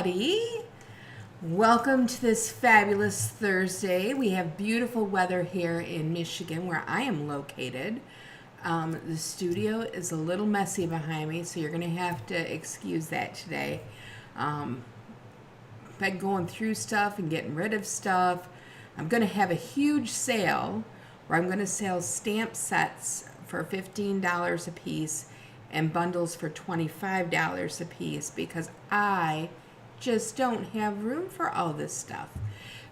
everybody. Welcome to this fabulous Thursday. We have beautiful weather here in Michigan where I am located. The studio is a little messy behind me, so you're going to have to excuse that today. Been going through stuff and getting rid of stuff. I'm going to have a huge sale where I'm going to sell stamp sets for $15 a piece and bundles for $25 a piece because I just don't have room for all this stuff.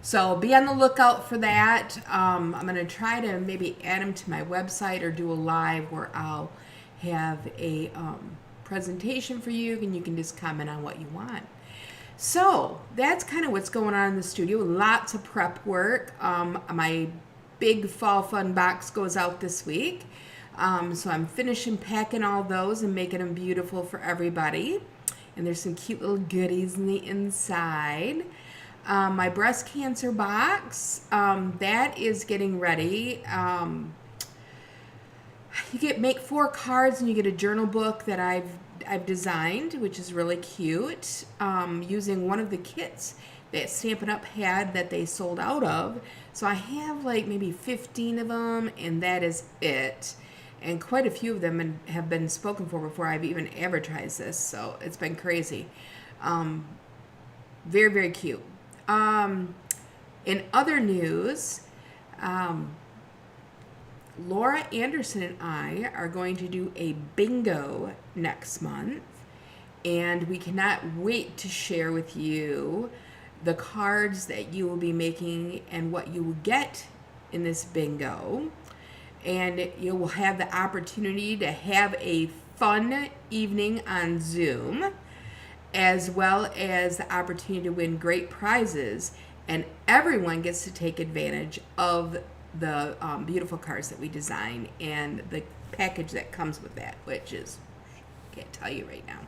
So be on the lookout for that. I'm going to try to maybe add them to my website or do a live where I'll have a presentation for you and you can just comment on what you want. So that's kind of what's going on in the studio. Lots of prep work. My big Fall Fun box goes out this week. So I'm finishing packing all those and making them beautiful for everybody. And there's some cute little goodies in the inside. My breast cancer box, that is getting ready. Make 4 cards and you get a journal book that I've designed, which is really cute, using one of the kits that Stampin' Up! Had that they sold out of. So I have like maybe 15 of them, and that is it. And quite a few of them have been spoken for before I've even advertised this, so it's been crazy. Very, very cute. In other news, Laura Anderson and I are going to do a bingo next month, and we cannot wait to share with you the cards that you will be making and what you will get in this bingo. And you will have the opportunity to have a fun evening on Zoom, as well as the opportunity to win great prizes. And everyone gets to take advantage of the beautiful cards that we design and the package that comes with that, which is, I can't tell you right now.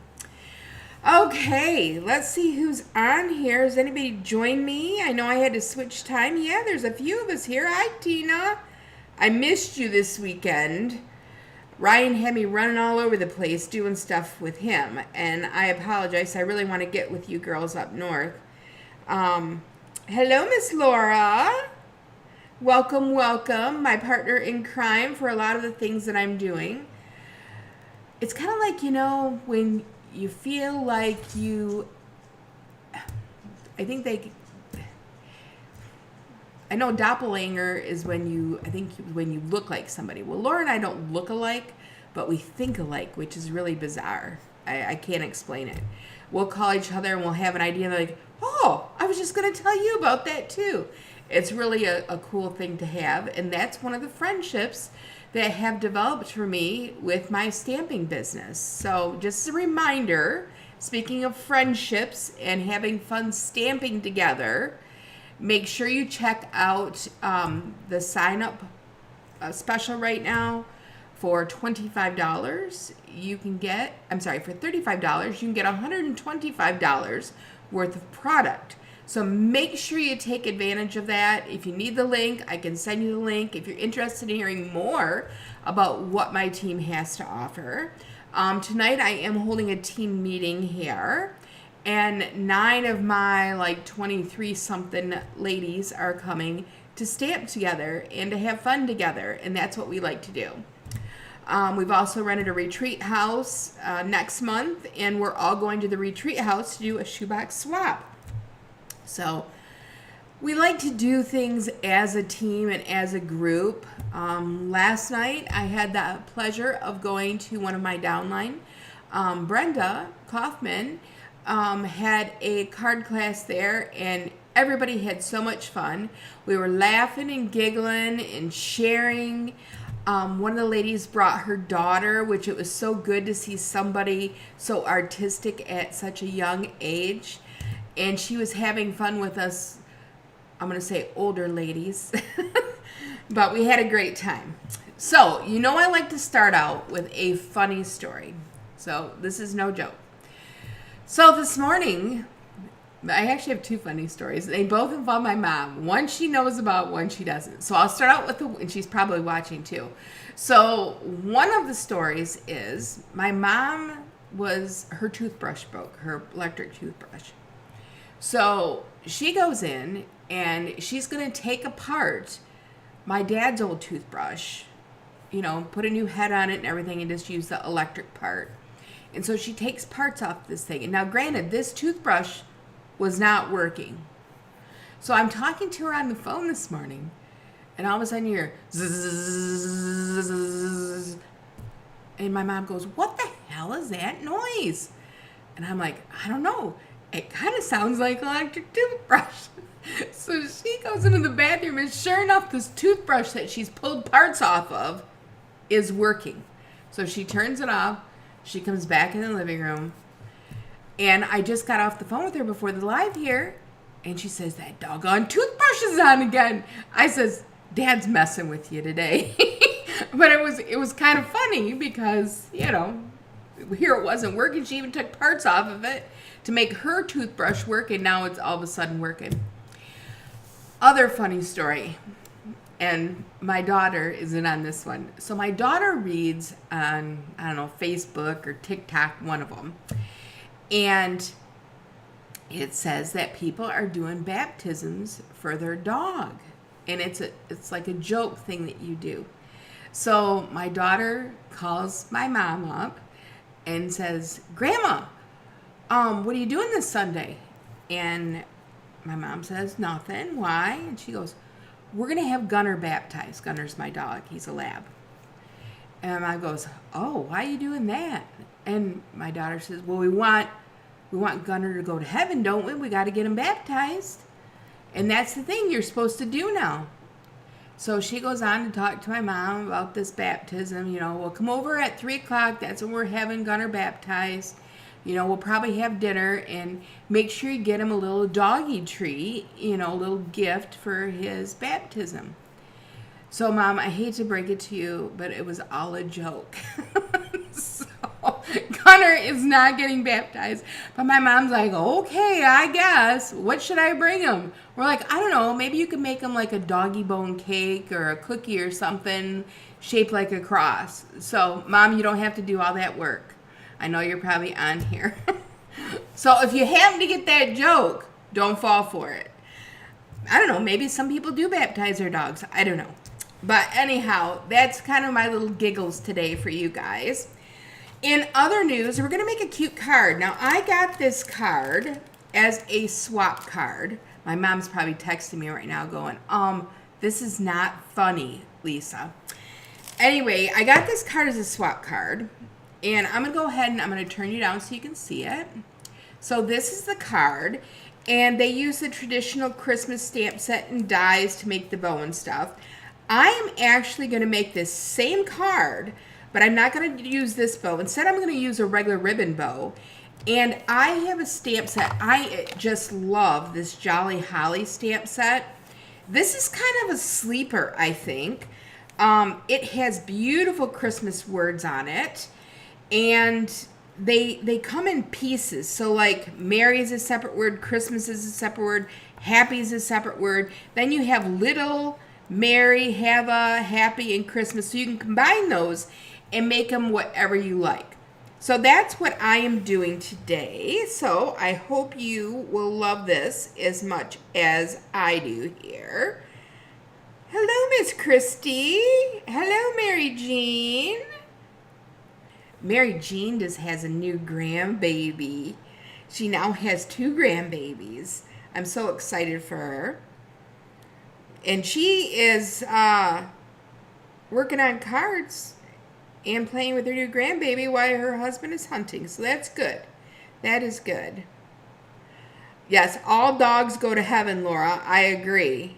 Okay, let's see who's on here. Has anybody joined me? I know I had to switch time. Yeah, there's a few of us here. Hi, Tina. I missed you this weekend. Ryan had me running all over the place doing stuff with him, and I apologize. I really want to get with you girls up north. Hello, Miss Laura. Welcome, welcome. My partner in crime for a lot of the things that I'm doing. It's kind of like, when you feel like I know doppelganger is when you look like somebody. Well, Laura and I don't look alike, but we think alike, which is really bizarre. I can't explain it. We'll call each other and we'll have an idea like, oh, I was just going to tell you about that too. It's really a cool thing to have, and that's one of the friendships that have developed for me with my stamping business. So just a reminder, speaking of friendships and having fun stamping together, make sure you check out the sign-up special right now. For $25, you can get, for $35, you can get $125 worth of product. So make sure you take advantage of that. If you need the link, I can send you the link. If you're interested in hearing more about what my team has to offer. Tonight I am holding a team meeting here. And 9 of my 23-something ladies are coming to stamp together and to have fun together. And that's what we like to do. We've also rented a retreat house next month. And we're all going to the retreat house to do a shoebox swap. So we like to do things as a team and as a group. Last night I had the pleasure of going to one of my downline. Brenda Kaufman had a card class there, and everybody had so much fun. We were laughing and giggling and sharing. One of the ladies brought her daughter, which it was so good to see somebody so artistic at such a young age. And she was having fun with us, I'm going to say older ladies. But we had a great time. So, I like to start out with a funny story. So, this is no joke. So this morning, I actually have 2 funny stories. They both involve my mom. One she knows about, one she doesn't. So I'll start out with and she's probably watching too. So one of the stories is my mom her toothbrush broke, her electric toothbrush. So she goes in and she's going to take apart my dad's old toothbrush, put a new head on it and everything, and just use the electric part. And so she takes parts off this thing. And now, granted, this toothbrush was not working. So I'm talking to her on the phone this morning, and all of a sudden you hear zzz, and my mom goes, "What the hell is that noise?" And I'm like, "I don't know. It kind of sounds like an electric toothbrush." So she goes into the bathroom, and sure enough, this toothbrush that she's pulled parts off of is working. So she turns it off. She comes back in the living room, and I just got off the phone with her before the live here, and she says, "That doggone toothbrush is on again." I says, "Dad's messing with you today." But it was kind of funny because, here it wasn't working. She even took parts off of it to make her toothbrush work, and now it's all of a sudden working. Other funny story, and my daughter is in on this one. So my daughter reads on, I don't know, Facebook or TikTok, one of them, and it says that people are doing baptisms for their dog, and it's like a joke thing that you do. So my daughter calls my mom up and says, "Grandma, what are you doing this Sunday?" And my mom says, "Nothing. Why?" And she goes, "We're going to have Gunner baptized." Gunner's my dog. He's a lab. And my mom goes, "Oh, why are you doing that?" And my daughter says, "Well, we want Gunner to go to heaven, don't we? We got to get him baptized. And that's the thing you're supposed to do now." So she goes on to talk to my mom about this baptism. We'll come over at 3 o'clock. That's when we're having Gunner baptized. We'll probably have dinner, and make sure you get him a little doggy treat, a little gift for his baptism. So, Mom, I hate to break it to you, but it was all a joke. So, Gunner is not getting baptized. But my mom's like, "Okay, I guess. What should I bring him?" We're like, "I don't know. Maybe you can make him like a doggy bone cake or a cookie or something shaped like a cross." So, Mom, you don't have to do all that work. I know you're probably on here. So if you happen to get that joke, don't fall for it. I don't know. Maybe some people do baptize their dogs. I don't know. But anyhow, that's kind of my little giggles today for you guys. In other news, we're going to make a cute card. Now, I got this card as a swap card. My mom's probably texting me right now going, "This is not funny, Lisa." Anyway, I got this card as a swap card. And I'm going to go ahead and I'm going to turn you down so you can see it. So this is the card. And they use the traditional Christmas stamp set and dies to make the bow and stuff. I am actually going to make this same card, but I'm not going to use this bow. Instead, I'm going to use a regular ribbon bow. And I have a stamp set. I just love this Jolly Holly stamp set. This is kind of a sleeper, I think. It has beautiful Christmas words on it. And they come in pieces. So like Merry is a separate word, Christmas is a separate word, Happy is a separate word. Then you have Little, Merry, Have a, Happy, and Christmas. So you can combine those and make them whatever you like. So that's what I am doing today. So I hope you will love this as much as I do here. Hello, Miss Christy. Hello, Mary Jean. Mary Jean just has a new grandbaby. She now has 2 grandbabies. I'm so excited for her. And she is working on cards and playing with her new grandbaby while her husband is hunting. So that's good. That is good. Yes, all dogs go to heaven, Laura. I agree.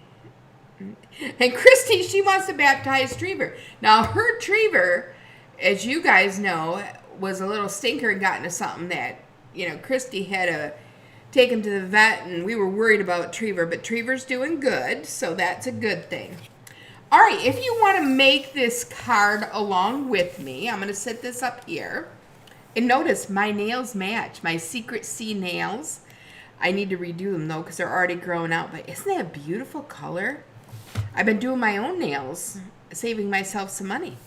And Christy, she wants to baptize Trevor. Now, her Trevor, as you guys know, was a little stinker and got into something that, Christy had to take him to the vet, and we were worried about Trevor, but Trevor's doing good, so that's a good thing. All right, if you want to make this card along with me, I'm going to set this up here. And notice my nails match, my Secret C nails. I need to redo them, though, because they're already growing out, but isn't that a beautiful color? I've been doing my own nails, saving myself some money.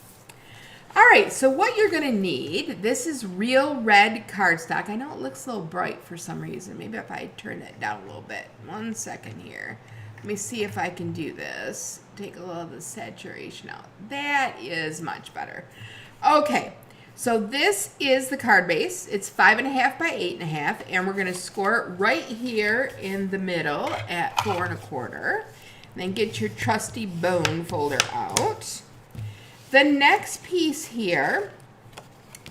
All right, so what you're going to need, this is real red cardstock. I know it looks a little bright for some reason. Maybe if I turn that down a little bit. 1 second here. Let me see if I can do this. Take a little of the saturation out. That is much better. Okay, so this is the card base. It's 5.5 by 8.5, and we're going to score it right here in the middle at 4 1/4. Then get your trusty bone folder out. The next piece here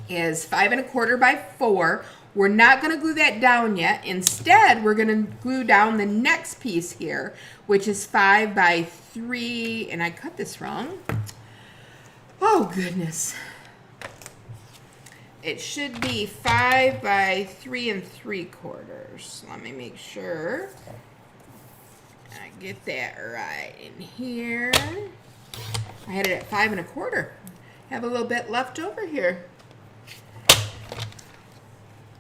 is 5 1/4 by 4. We're not going to glue that down yet. Instead, we're going to glue down the next piece here, which is 5 by 3. And I cut this wrong. Oh, goodness. It should be 5 by 3 3/4. Let me make sure I get that right in here. I had it at 5 1/4. Have a little bit left over here.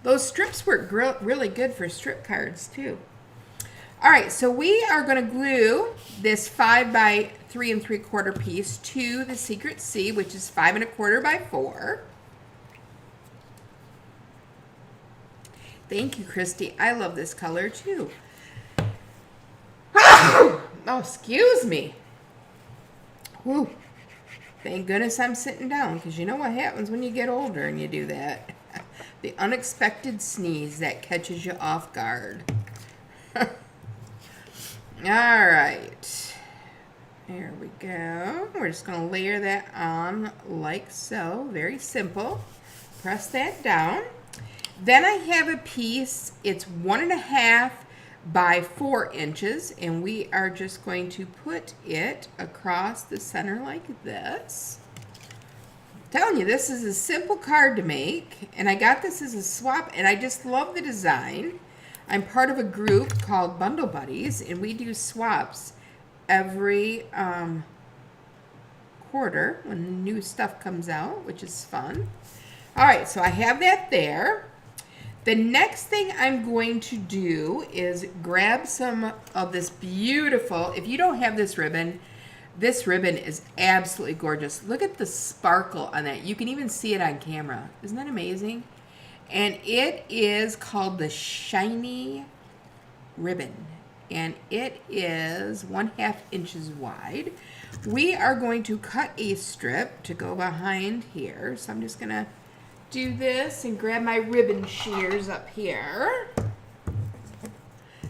Those strips work really good for strip cards too. All right, so we are going to glue this 5 by 3 3/4 piece to the secret C, which is 5 1/4 by 4. Thank you, Christy. I love this color too. Oh, excuse me. Whew. Thank goodness I'm sitting down, because you know what happens when you get older and you do that. The unexpected sneeze that catches you off guard. All right. There we go. We're just going to layer that on like so. Very simple. Press that down. Then I have a piece. It's 1.5 by 4 inches, and we are just going to put it across the center like this. I'm telling you, this is a simple card to make, and I got this as a swap, and I just love the design. I'm part of a group called Bundle Buddies, and we do swaps every quarter when new stuff comes out, which is fun. All right, so I have that there. The next thing I'm going to do is grab some of this beautiful, if you don't have this ribbon is absolutely gorgeous. Look at the sparkle on that. You can even see it on camera. Isn't that amazing? And it is called the Shiny Ribbon. And it is 1/2 inches wide. We are going to cut a strip to go behind here. So I'm just going to do this and grab my ribbon shears up here.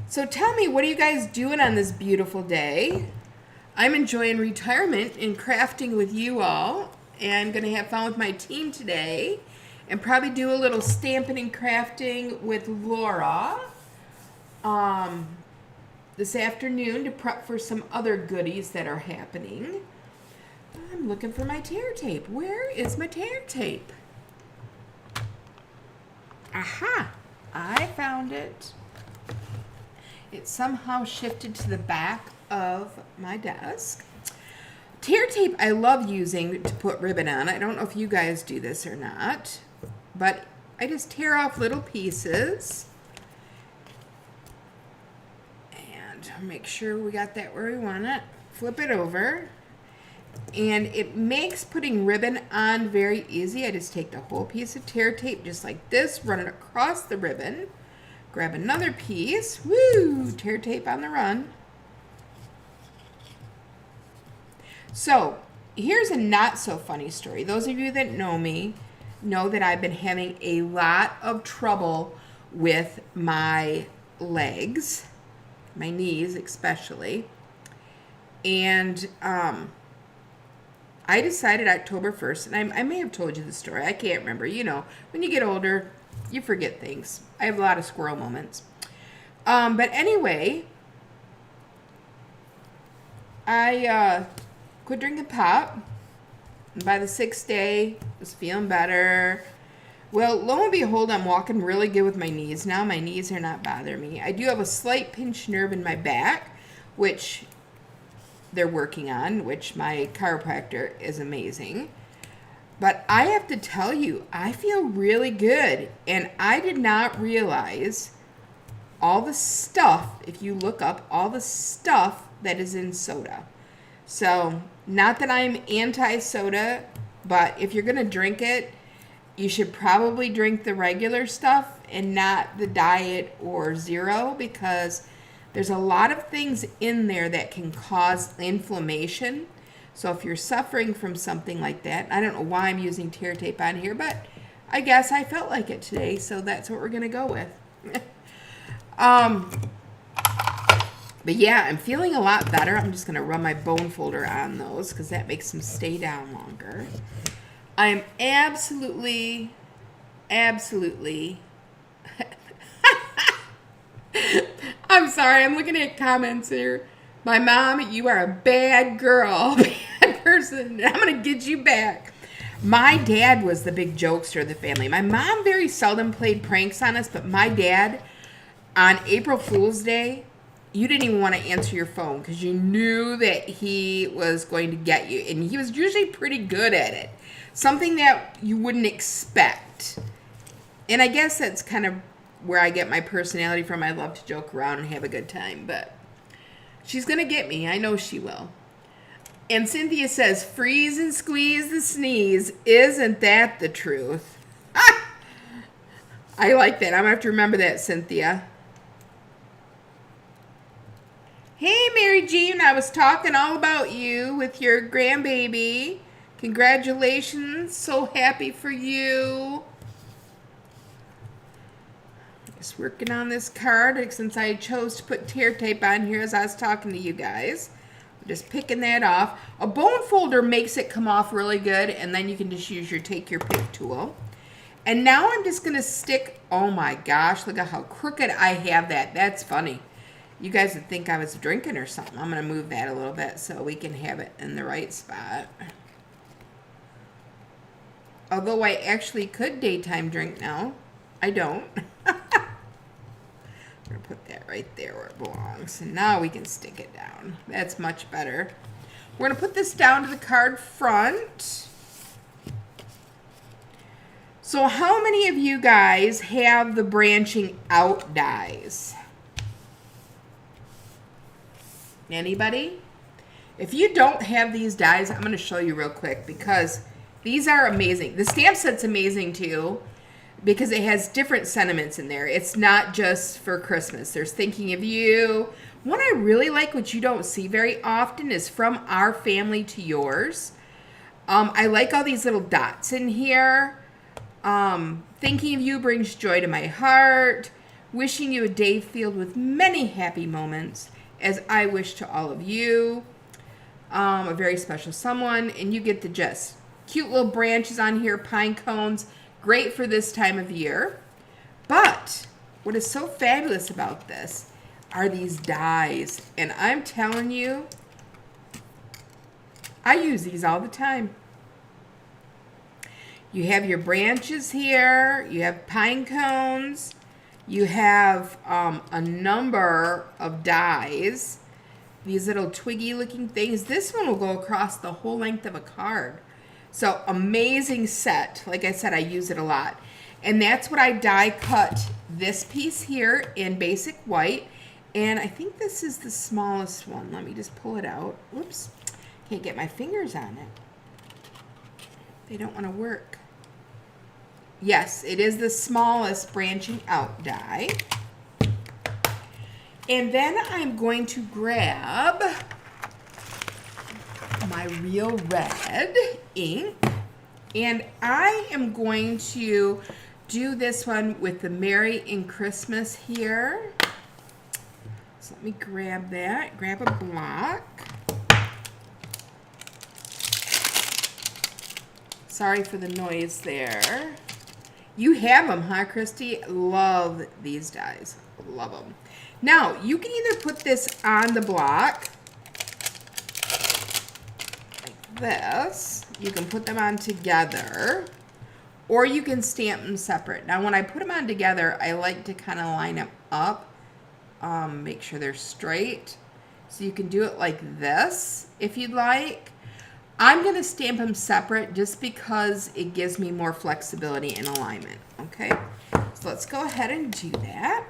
So tell me, what are you guys doing on this beautiful day? I'm enjoying retirement and crafting with you all, and going to have fun with my team today, and probably do a little stamping and crafting with Laura this afternoon to prep for some other goodies that are happening. I'm looking for my tear tape. Where is my tear tape? Aha! I found it. It somehow shifted to the back of my desk. Tear tape I love using to put ribbon on. I don't know if you guys do this or not, but I just tear off little pieces and make sure we got that where we want it. Flip it over. And it makes putting ribbon on very easy. I just take the whole piece of tear tape just like this, run it across the ribbon, grab another piece, woo, tear tape on the run. So here's a not so funny story. Those of you that know me know that I've been having a lot of trouble with my legs, my knees especially. And I decided October 1st, and I may have told you the story. I can't remember. You know, when you get older, you forget things. I have a lot of squirrel moments. But anyway, I quit drinking pop. And by the 6th day, was feeling better. Well, lo and behold, I'm walking really good with my knees now. My knees are not bothering me. I do have a slight pinched nerve in my back, which they're working on, which my chiropractor is amazing. But I have to tell you, I feel really good. And I did not realize all the stuff, if you look up, all the stuff that is in soda. So, not that I'm anti-soda, But if you're going to drink it, you should probably drink the regular stuff and not the diet or zero, because there's a lot of things in there that can cause inflammation. So if you're suffering from something like that, I don't know why I'm using tear tape on here, but I guess I felt like it today, so that's what we're going to go with. But yeah, I'm feeling a lot better. I'm just going to run my bone folder on those because that makes them stay down longer. I am absolutely I'm sorry, I'm looking at comments here. My mom, you are a bad girl, bad person. I'm going to get you back. My dad was the big jokester of the family. My mom very seldom played pranks on us, but my dad, on April Fool's Day, you didn't even want to answer your phone because you knew that he was going to get you. And he was usually pretty good at it. Something that you wouldn't expect. And I guess that's kind of where I get my personality from. I love to joke around and have a good time. But she's going to get me. I know she will. And Cynthia says, freeze and squeeze the sneeze. Isn't that the truth? Ah! I like that. I'm going to have to remember that, Cynthia. Hey, Mary Jean. I was talking all about you with your grandbaby. Congratulations. So happy for you. Just working on this card since I chose to put tear tape on here as I was talking to you guys. I'm just picking that off. A bone folder makes it come off really good, and then you can just use your take your pick tool. And now I'm just going to stick, oh my gosh, look at how crooked I have that. That's funny. You guys would think I was drinking or something. I'm going to move that a little bit so we can have it in the right spot. Although I actually could daytime drink now. I don't. I'm going to put that right there where it belongs. And now we can stick it down. That's much better. We're going to put this down to the card front. So how many of you guys have the branching out dies? Anybody? If you don't have these dies, I'm going to show you real quick because these are amazing. The stamp set's amazing too because it has different sentiments in there. It's not just for Christmas. There's thinking of you. One I really like, which you don't see very often, is from our family to yours. I like all these little dots in here. Thinking of you brings joy to my heart. Wishing you a day filled with many happy moments, as I wish to all of you. A very special someone, and you get the gist. Cute little branches on here, pine cones, great for this time of year. But what is so fabulous about this are these dies, and I'm telling you, I use these all the time. You have your branches here, you have pine cones, you have a number of dies, these little twiggy looking things. This one will go across the whole length of a card. So amazing set. Like I said, I use it a lot. And that's what I die cut this piece here in basic white. And I think this is the smallest one. Let me just pull it out. Whoops. Can't get my fingers on it. They don't want to work. Yes, it is the smallest branching out die. And then I'm going to grab my Real Red ink. And I am going to do this one with the Merry and Christmas here. So let me grab that. Grab a block. Sorry for the noise there. You have them, huh, Christy? Love these dies. Love them. Now, you can either put this on the block like this. You can put them on together, or you can stamp them separate. Now, when I put them on together, I like to kind of line them up, make sure they're straight. So you can do it like this if you'd like. I'm going to stamp them separate just because it gives me more flexibility in alignment, okay? So let's go ahead and do that.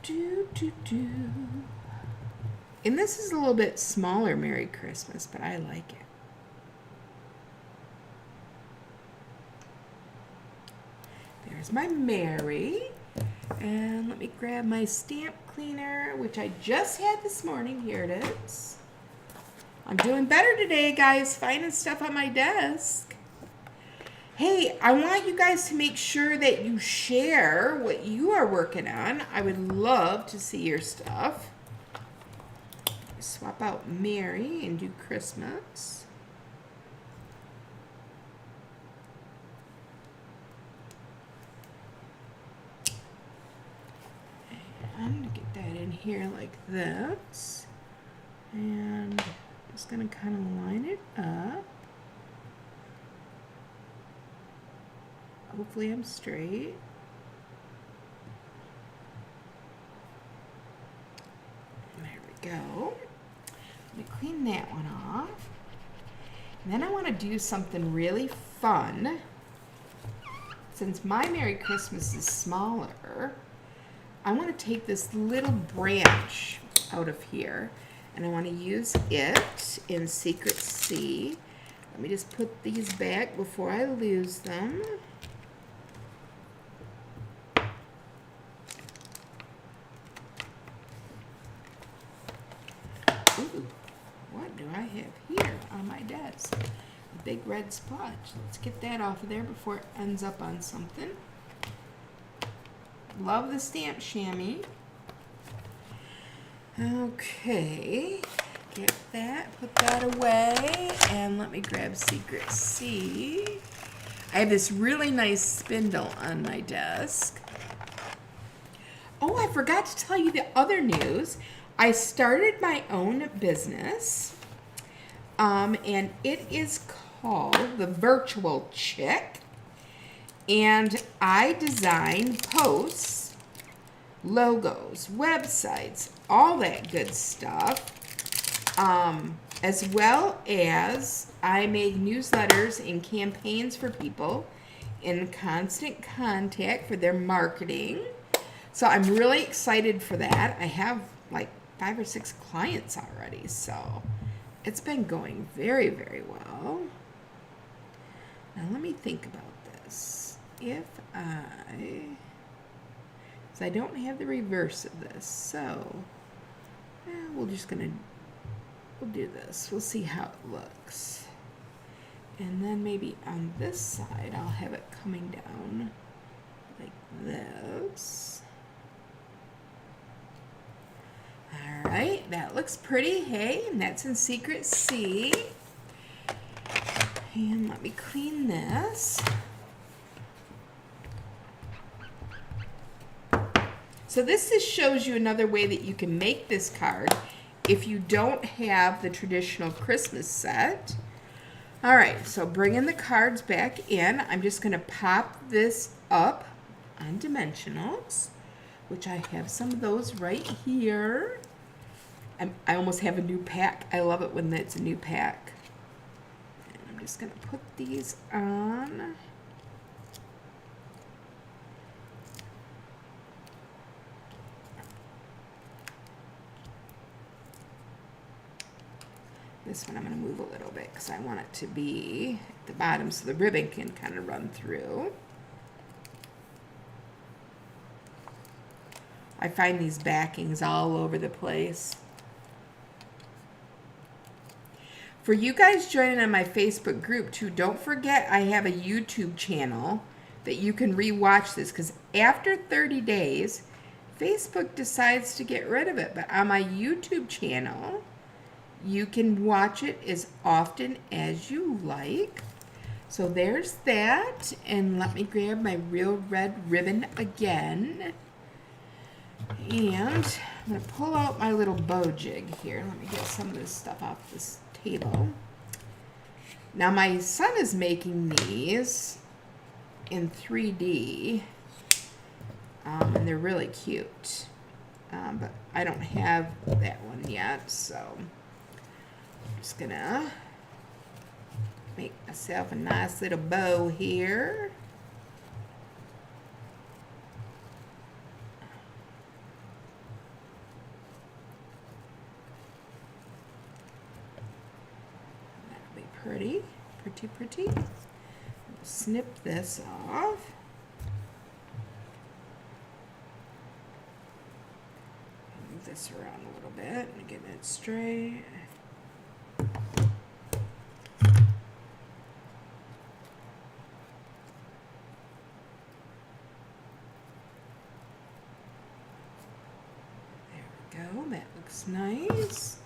Do, do, do. And this is a little bit smaller Merry Christmas, but I like it. There's my Mary. And let me grab my stamp cleaner, which I just had this morning. Here it is. I'm doing better today, guys, finding stuff on my desk. Hey, I want you guys to make sure that you share what you are working on. I would love to see your stuff. Swap out Mary and do Christmas. And get that in here like this. And just gonna kind of line it up. Hopefully I'm straight. There we go. Let me clean that one off. And then I want to do something really fun. Since my Merry Christmas is smaller, I want to take this little branch out of here and I want to use it in Secret C. Let me just put these back before I lose them. Ooh, what do I have here on my desk? A big red splotch. Let's get that off of there before it ends up on something. Love the stamp chamois. Okay, get that, put that away, and let me grab Secret C. I have this really nice spindle on my desk. Oh, I forgot to tell you the other news. I started my own business, and it is called The Virtual Chick, and I design posts, logos, websites, all that good stuff, as well as I make newsletters and campaigns for people in constant contact for their marketing. So I'm really excited for that. I have like 5 or 6 clients already, so it's been going very, very well. Now let me think about this. If I don't have the reverse of this, so we'll do this. We'll see how it looks. And then maybe on this side, I'll have it coming down like this. All right, that looks pretty, hey, and that's in Secret C. And let me clean this. So this just shows you another way that you can make this card if you don't have the traditional Christmas set. All right, so bringing the cards back in, I'm just going to pop this up on dimensionals, which I have some of those right here. I almost have a new pack. I love it when it's a new pack. And I'm just going to put these on. This one I'm going to move a little bit because I want it to be at the bottom so the ribbon can kind of run through. I find these backings all over the place. For you guys joining on my Facebook group too, don't forget I have a YouTube channel that you can rewatch this, because after 30 days, Facebook decides to get rid of it. But on my YouTube channel, you can watch it as often as you like. So there's that. And let me grab my real red ribbon again. And I'm going to pull out my little bow jig here. Let me get some of this stuff off this table. Now my son is making these in 3D. And they're really cute. But I don't have that one yet, so I'm just gonna make myself a nice little bow here. pretty, pretty, pretty. We'll snip this off. Move this around a little bit and get it straight. That looks nice.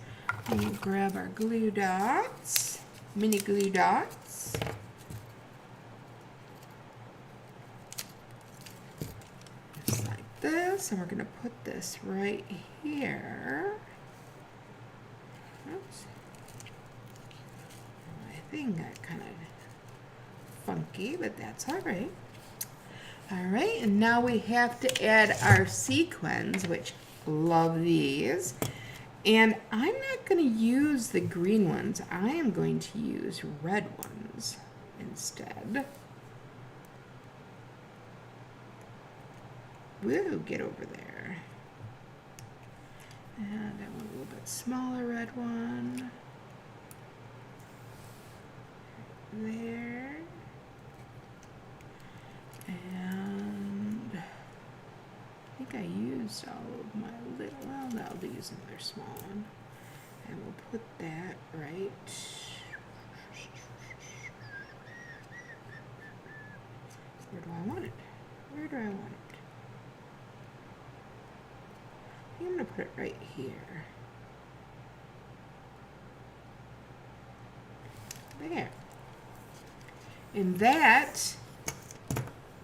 And we'll grab our glue dots, mini glue dots. Just like this, and we're going to put this right here. Oops. My thing got kind of funky, but that's all right. All right, and now we have to add our sequins, which love these. And I'm not going to use the green ones. I am going to use red ones instead. Woo, get over there. And I want a little bit smaller red one. There. And I think I used all of my little, well, I'll use another small one. And we'll put that right. Where do I want it? Where do I want it? I think I'm going to put it right here. There. And that,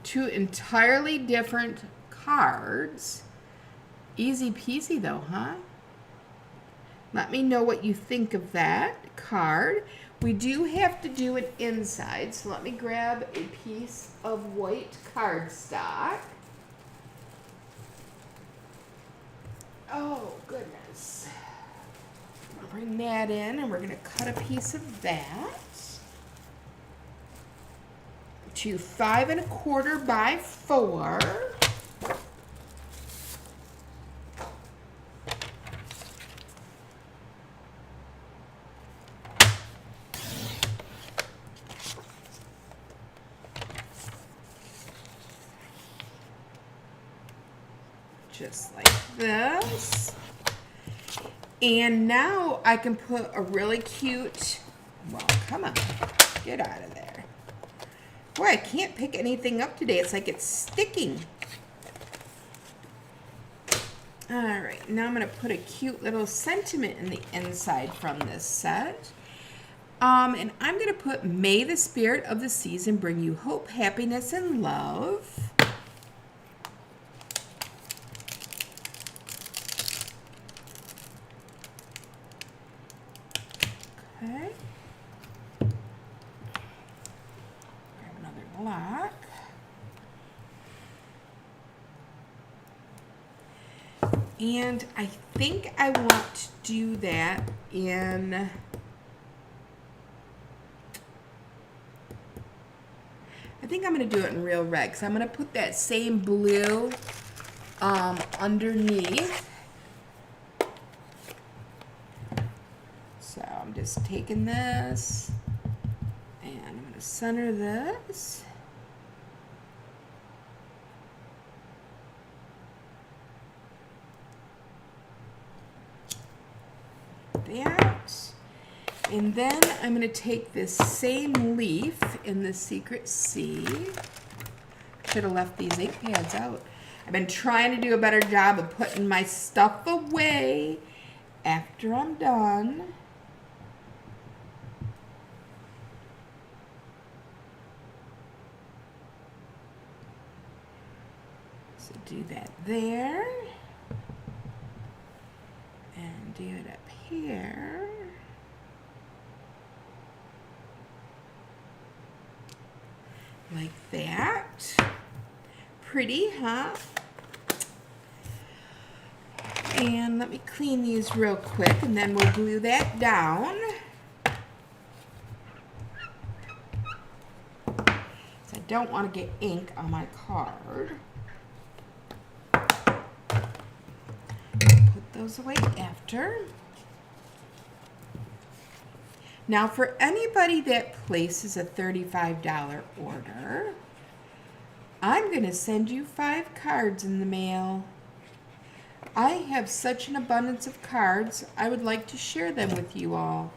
two entirely different cards. Easy peasy though, huh? Let me know what you think of that card. We do have to do it inside, so let me grab a piece of white cardstock. Oh, goodness. I'll bring that in, and we're going to cut a piece of that to 5 1/4 by 4. Just like this. And now I can put a really cute, well, come on, get out of there. Boy, I can't pick anything up today. It's like it's sticking. All right, now I'm going to put a cute little sentiment in the inside from this set. And I'm going to put, "May the spirit of the season bring you hope, happiness, and love." Okay. Grab another block. And I think I want to do that in, I think I'm going to do it in real red, because I'm going to put that same blue underneath. So I'm just taking this, and I'm going to center this. That. And then I'm going to take this same leaf in the Secret C. Should have left these ink pads out. I've been trying to do a better job of putting my stuff away after I'm done. So do that there. And do it up here. Like that. Pretty, huh? And let me clean these real quick, and then we'll glue that down. So I don't want to get ink on my card. Put those away after. Now, for anybody that places a $35 order, I'm going to send you 5 cards in the mail. I have such an abundance of cards, I would like to share them with you all.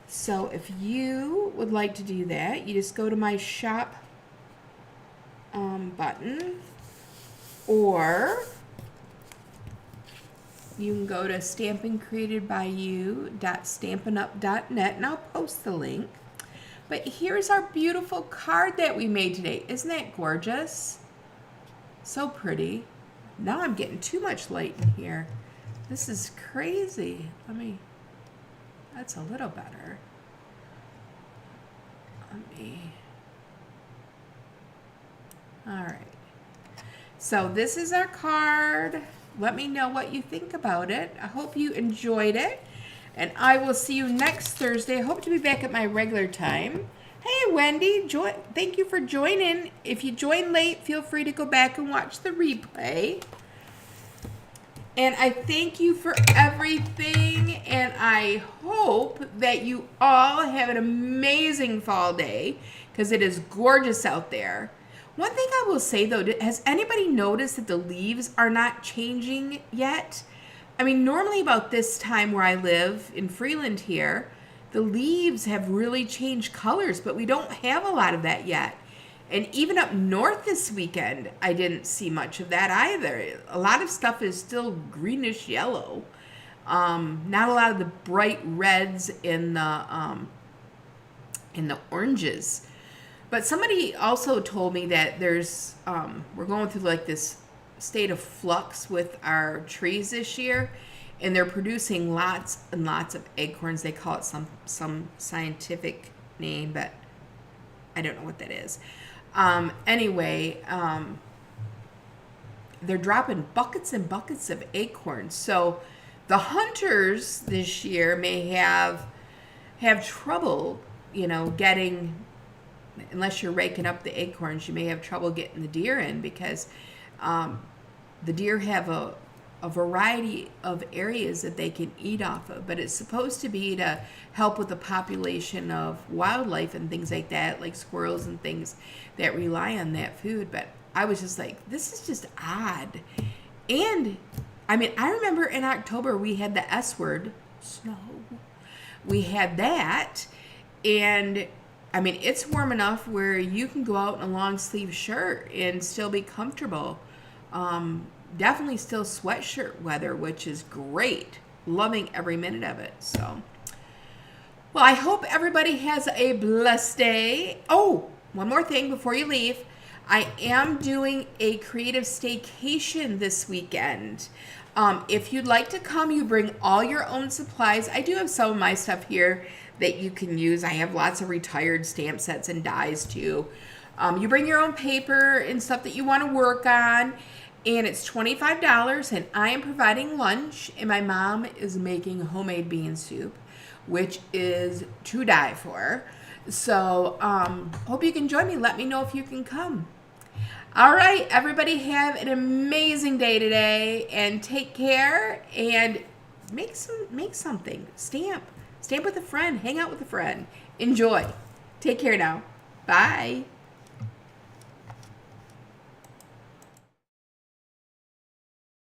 So if you would like to do that, you just go to my shop button, or you can go to stampingcreatedbyyou.stampinup.net, and I'll post the link. But here's our beautiful card that we made today. Isn't that gorgeous? So pretty. Now I'm getting too much light in here. This is crazy. That's a little better. All right. So this is our card. Let me know what you think about it. I hope you enjoyed it. And I will see you next Thursday. I hope to be back at my regular time. Hey, Wendy, thank you for joining. If you join late, feel free to go back and watch the replay. And I thank you for everything. And I hope that you all have an amazing fall day, because it is gorgeous out there. One thing I will say, though, has anybody noticed that the leaves are not changing yet? I mean, normally about this time where I live in Freeland here, the leaves have really changed colors, but we don't have a lot of that yet. And even up north this weekend, I didn't see much of that either. A lot of stuff is still greenish yellow. Not a lot of the bright reds in the oranges. But somebody also told me that there's we're going through like this state of flux with our trees this year, and they're producing lots and lots of acorns. They call it some scientific name, but I don't know what that is. Anyway, they're dropping buckets and buckets of acorns. So the hunters this year may have trouble, getting, unless you're raking up the acorns, you may have trouble getting the deer in, because the deer have a variety of areas that they can eat off of, but it's supposed to be to help with the population of wildlife and things like that, like squirrels and things that rely on that food. But I was just like, this is just odd. And I remember in October we had the S word, snow. We had that, and it's warm enough where you can go out in a long sleeve shirt and still be comfortable. Definitely still sweatshirt weather, which is great. Loving every minute of it. So, well, I hope everybody has a blessed day. Oh, one more thing before you leave. I am doing a creative staycation this weekend. If you'd like to come, you bring all your own supplies. I do have some of my stuff here that you can use. I have lots of retired stamp sets and dies too. You bring your own paper and stuff that you want to work on, and it's $25, and I am providing lunch, and my mom is making homemade bean soup, which is to die for. So hope you can join me. Let me know if you can come. All right, everybody, have an amazing day today, and take care, and make something. Stamp with a friend. Hang out with a friend. Enjoy. Take care now. Bye.